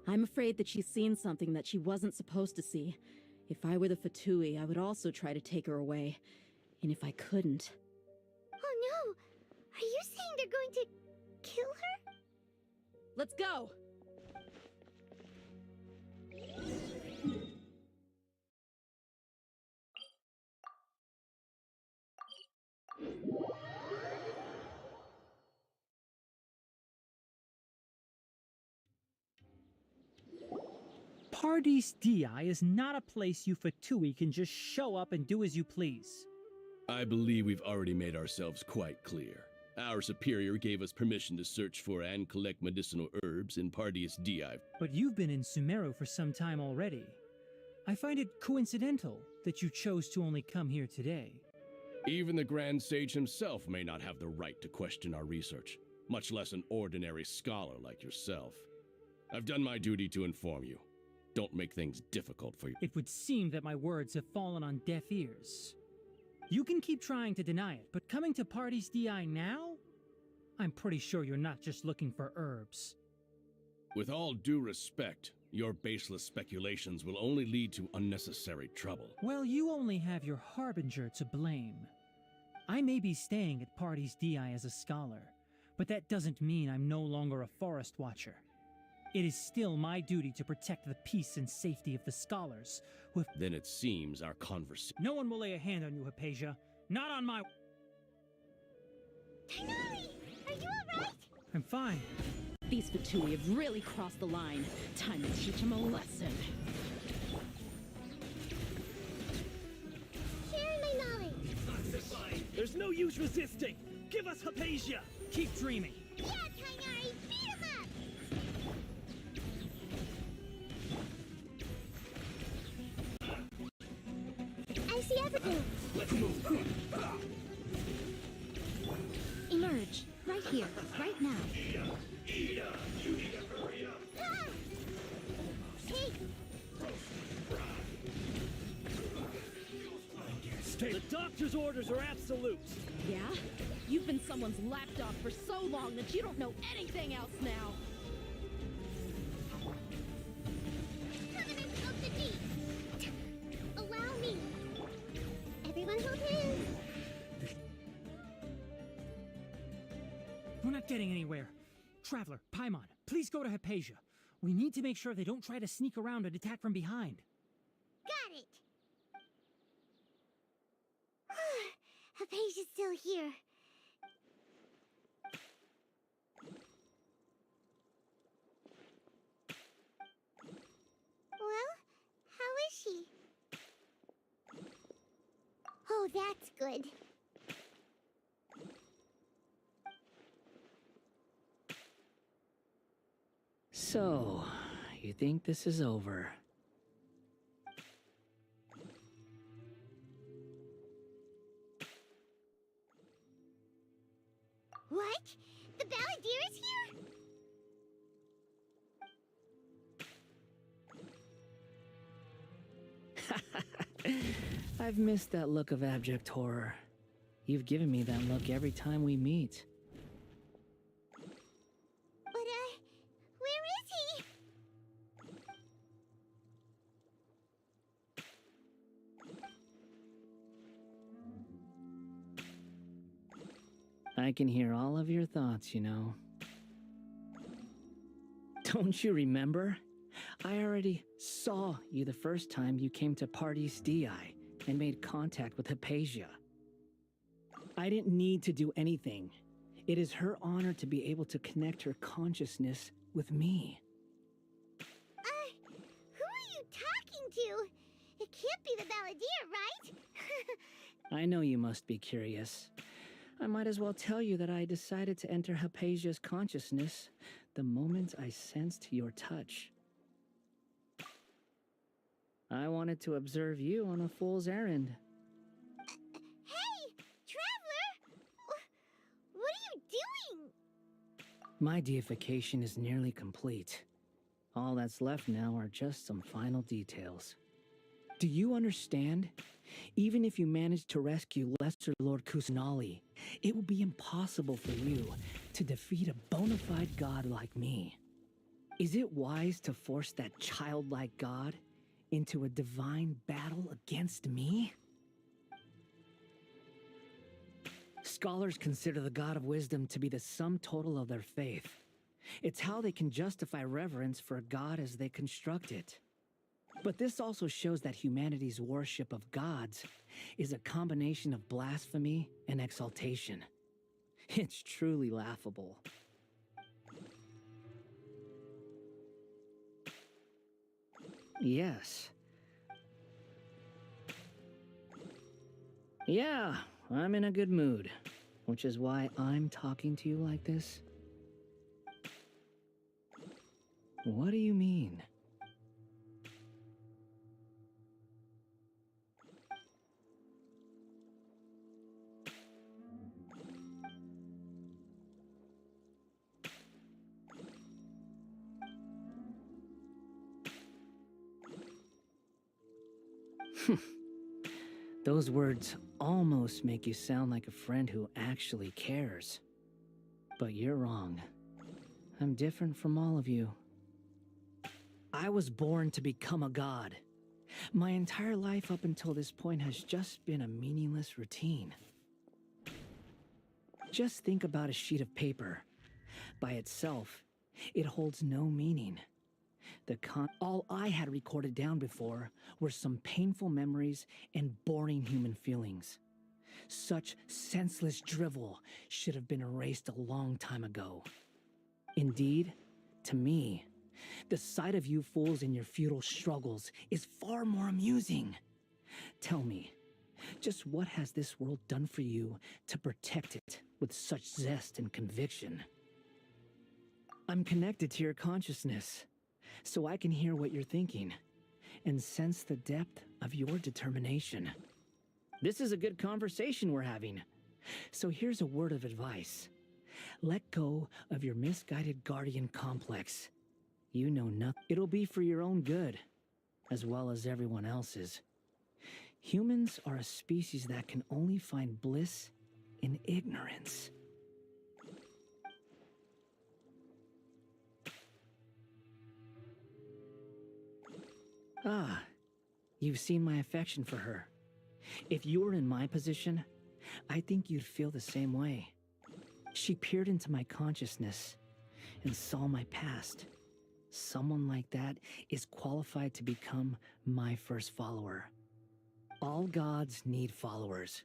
I'm afraid that she's seen something that she wasn't supposed to see. If I were the Fatui, I would also try to take her away. And if I couldn't... Oh no! Are you saying they're going to kill her? Let's go! Pardes Dei is not a place you Fatui can just show up and do as you please. I believe we've already made ourselves quite clear. Our superior gave us permission to search for and collect medicinal herbs in Pardes Dei. But you've been in Sumeru for some time already. I find it coincidental that you chose to only come here today. Even the Grand Sage himself may not have the right to question our research, much less an ordinary scholar like yourself. I've done my duty to inform you. Don't make things difficult for you. It would seem that my words have fallen on deaf ears. You can keep trying to deny it, but coming to Pardes Dei now? I'm pretty sure you're not just looking for herbs. With all due respect, your baseless speculations will only lead to unnecessary trouble. Well, you only have your Harbinger to blame. I may be staying at Pardes Dei as a scholar, but that doesn't mean I'm no longer a forest watcher. It is still my duty to protect the peace and safety of the scholars who have... Then it seems our conversation... No one will lay a hand on you, Hypatia. Not on my... Tighnari! Are you alright? I'm fine. These Fatui have really crossed the line. Time to teach them a lesson. Sharing my knowledge. There's no use resisting. Give us Hypatia. Keep dreaming. Yeah, Tighnari! Beat him up! I see everything. Let's move. Emerge. Right here. Right now. Ah! Hey! The doctor's orders are absolute. Yeah? You've been someone's lapdog for so long that you don't know anything else now. Covenant of the Deep. Allow me. Everyone hold hands. We're not getting anywhere. Traveler, Paimon, please go to Hypatia. We need to make sure they don't try to sneak around and attack from behind. Got it. Hypatia's still here. Well, how is she? Oh, that's good. So, you think this is over? What? The Balladeer is here? I've missed that look of abject horror. You've given me that look every time we meet. But, where is he? I can hear all of your thoughts, you know. Don't you remember? I already saw you the first time you came to Parties DI and made contact with Hypatia. I didn't need to do anything. It is her honor to be able to connect her consciousness with me. Who are you talking to? It can't be the Balladeer, right? I know you must be curious. I might as well tell you that I decided to enter Hypatia's consciousness the moment I sensed your touch. I wanted to observe you on a fool's errand. Hey, Traveler! What are you doing? My deification is nearly complete. All that's left now are just some final details. Do you understand? Even if you manage to rescue Lesser Lord Kusanali, it will be impossible for you to defeat a bona fide god like me. Is it wise to force that childlike god into a divine battle against me? Scholars consider the god of wisdom to be the sum total of their faith. It's how they can justify reverence for a god as they construct it. But this also shows that humanity's worship of gods is a combination of blasphemy and exaltation. It's truly laughable. Yes. Yeah, I'm in a good mood, which is why I'm talking to you like this. What do you mean? Those words almost make you sound like a friend who actually cares. But you're wrong. I'm different from all of you. I was born to become a god. My entire life up until this point has just been a meaningless routine. Just think about a sheet of paper. By itself, it holds no meaning. All I had recorded down before were some painful memories and boring human feelings. Such senseless drivel should have been erased a long time ago. Indeed, to me, the sight of you fools in your futile struggles is far more amusing. Tell me, just what has this world done for you to protect it with such zest and conviction? I'm connected to your consciousness, so I can hear what you're thinking and sense the depth of your determination. This is a good conversation we're having. So here's a word of advice. Let go of your misguided guardian complex. You know nothing. It'll be for your own good, as well as everyone else's. Humans are a species that can only find bliss in ignorance. Ah, you've seen my affection for her. If you were in my position, I think you'd feel the same way. She peered into my consciousness and saw my past. Someone like that is qualified to become my first follower. All gods need followers.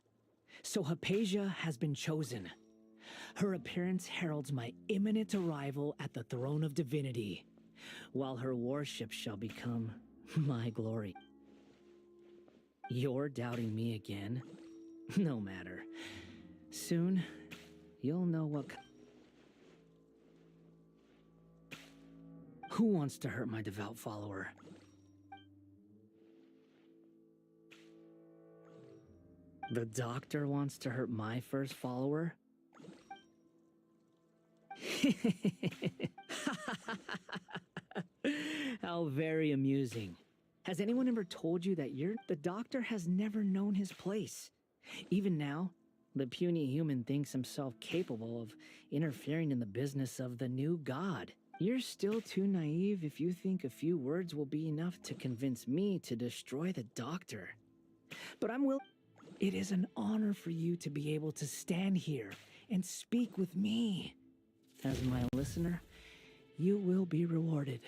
So Hypatia has been chosen. Her appearance heralds my imminent arrival at the throne of divinity, while her worship shall become my glory. You're doubting me again? No matter. Soon, you'll know what... Who wants to hurt my devout follower? The doctor wants to hurt my first follower? How very amusing. Has anyone ever told you that the doctor has never known his place? Even now, The puny human thinks himself capable of interfering in the business of the new god. You're still too naive if you think a few words will be enough to convince me to destroy the doctor. But I'm willing. It is an honor for you to be able to stand here and speak with me. As my listener, you will be rewarded.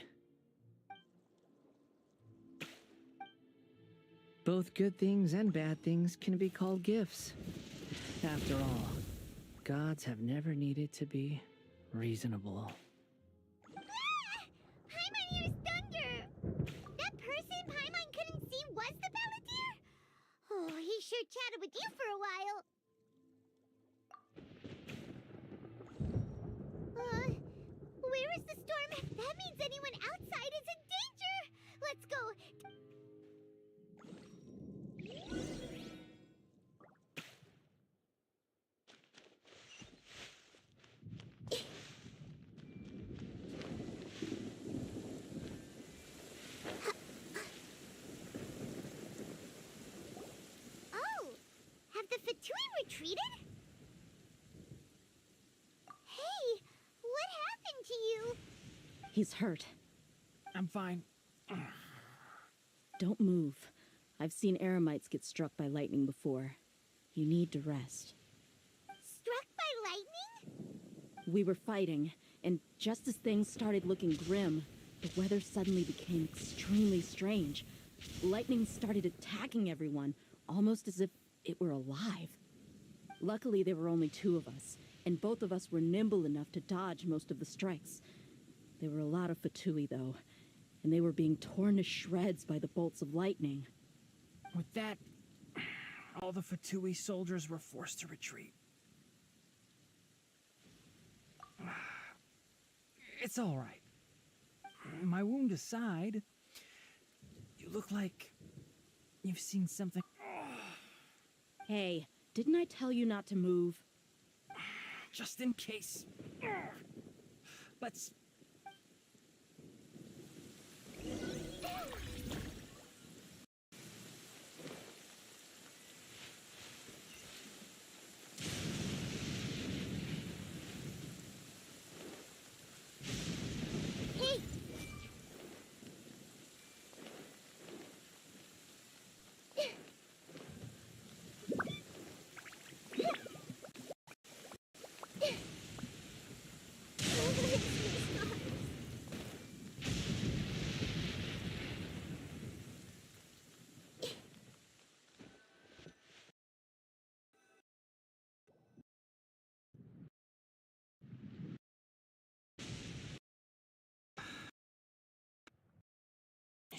Both good things and bad things can be called gifts. After all, gods have never needed to be reasonable. Paimon hears thunder! That person Paimon couldn't see was the Balladeer? Oh, he sure chatted with you for a while. Where is the storm? That means anyone outside is in danger! Let's go! Oh! Have the Fatui retreated? Hey! What happened to you? He's hurt. I'm fine. Don't move. I've seen eremites get struck by lightning before. You need to rest. Struck by lightning? We were fighting, and just as things started looking grim, the weather suddenly became extremely strange. Lightning started attacking everyone, almost as if it were alive. Luckily, there were only two of us, and both of us were nimble enough to dodge most of the strikes. There were a lot of Fatui, though, and they were being torn to shreds by the bolts of lightning. With that, all the Fatui soldiers were forced to retreat. It's all right. My wound aside, you look like you've seen something. Hey, didn't I tell you not to move? Just in case. Let's...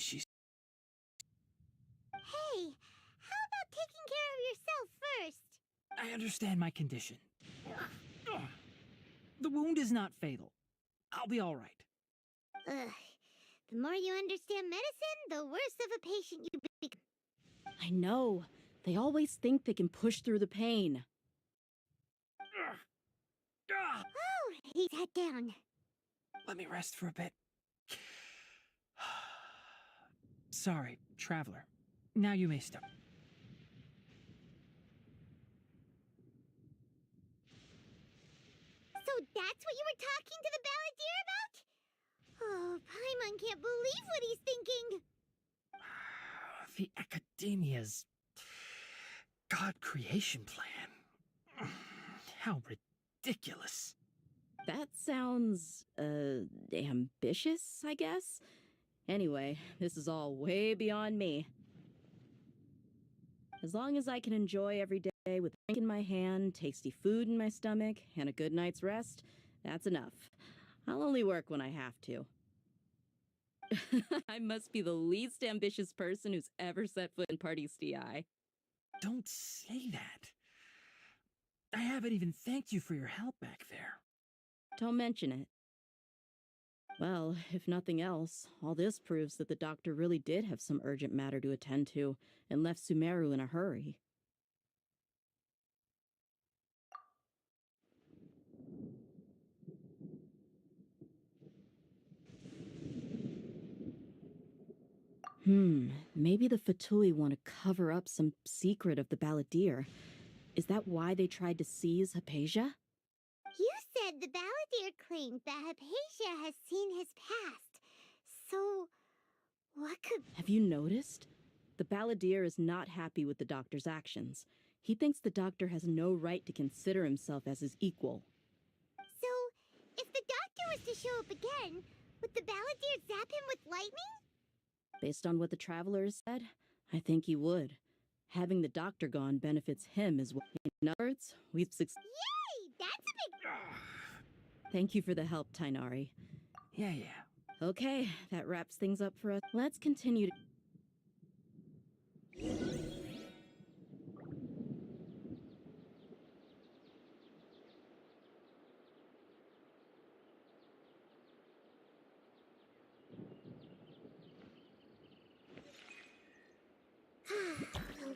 She's... Hey, how about taking care of yourself first? I understand my condition. The wound is not fatal. I'll be all right. Ugh. The more you understand medicine, the worse of a patient you become. I know. They always think they can push through the pain. Oh, he sat down. Let me rest for a bit. Sorry, traveler. Now you may stop. So that's what you were talking to the Balladeer about? Oh, Paimon can't believe what he's thinking. The Academia's God creation plan. How ridiculous. That sounds, ambitious, I guess? Anyway, this is all way beyond me. As long as I can enjoy every day with a drink in my hand, tasty food in my stomach, and a good night's rest, that's enough. I'll only work when I have to. I must be the least ambitious person who's ever set foot in Party STI. Don't say that. I haven't even thanked you for your help back there. Don't mention it. Well, if nothing else, all this proves that the doctor really did have some urgent matter to attend to and left Sumeru in a hurry. Maybe the Fatui want to cover up some secret of the Balladeer. Is that why they tried to seize Hypatia? You said the balladeer claimed that Hypatia has seen his past. So, what could... Have you noticed? The balladeer is not happy with the doctor's actions. He thinks the doctor has no right to consider himself as his equal. So, if the doctor was to show up again, would the balladeer zap him with lightning? Based on what the traveler has said, I think he would. Having the doctor gone benefits him as well. In other words, we've succeeded. Yay! That's a big... Thank you for the help, Tainari. Yeah. Okay, that wraps things up for us. Let's continue to...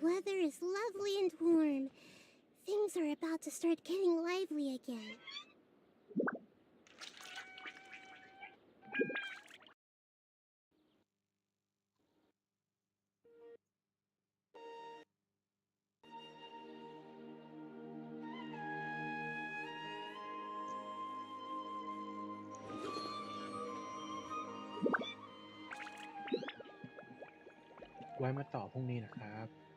The weather is lovely and warm. Things are about to start getting lively again. Iwai มาต่อพรุ่งนี้นะครับ